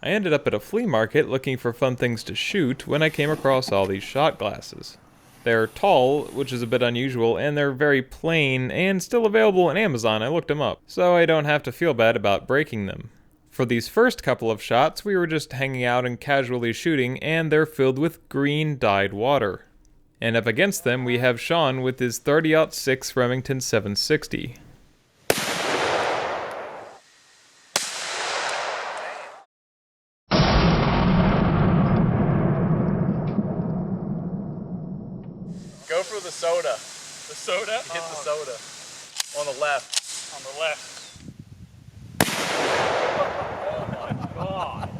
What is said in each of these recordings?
I ended up at a flea market looking for fun things to shoot when I came across all these shot glasses. They're tall, which is a bit unusual, and they're very plain and still available on Amazon. I looked them up, so I don't have to feel bad about breaking them. For these first couple of shots, we were just hanging out and casually shooting, and they're filled with green dyed water. And up against them, we have Sean with his 30-06 Remington 760. Go for the soda. The soda? Hit the soda. On the left. On the left. Oh my god.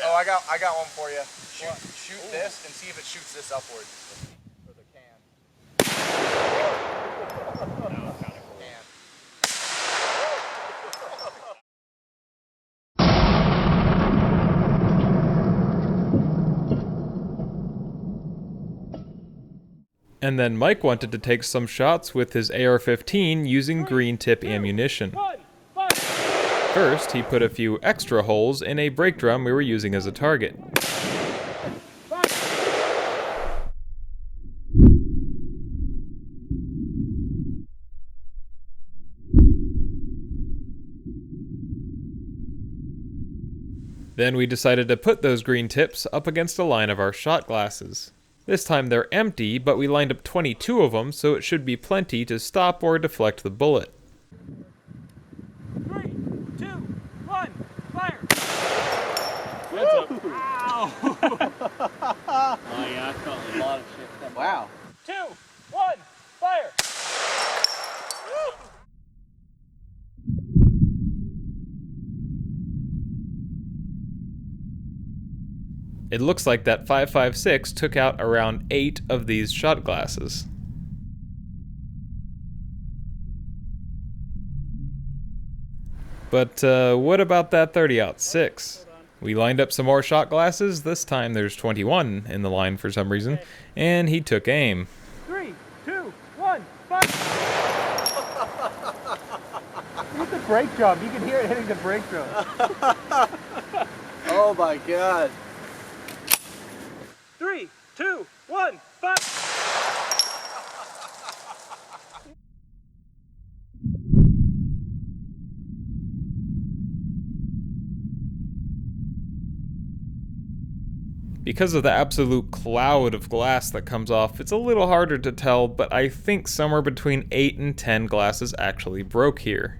Oh, I got one for you. Shoot this and see if it shoots this upward. For the can. That was kind of cool. Can. And then Mike wanted to take some shots with his AR15 using green tip ammunition. First, he put a few extra holes in a brake drum we were using as a target. Then we decided to put those green tips up against a line of our shot glasses. This time they're empty, but we lined up 22 of them, so it should be plenty to stop or deflect the bullet. 3, 2, 1, fire! That's up. Ow! Oh yeah, I felt a lot of shit coming. Wow. 2, 1, fire! It looks like that 5.56 took out around 8 of these shot glasses. But what about that 30-06? We lined up some more shot glasses. This time there's 21 in the line for some reason, and he took aim. 3, 2, 1, fire! Hit the brake drum. You can hear it hitting the brake drum. Oh my god. 3, 2, 1, fire! Because of the absolute cloud of glass that comes off, it's a little harder to tell, but I think somewhere between 8 and 10 glasses actually broke here.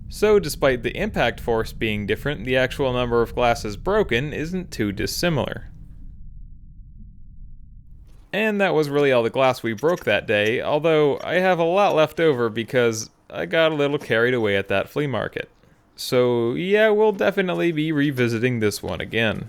So despite the impact force being different, the actual number of glasses broken isn't too dissimilar. And that was really all the glass we broke that day, although I have a lot left over because I got a little carried away at that flea market. So yeah, we'll definitely be revisiting this one again.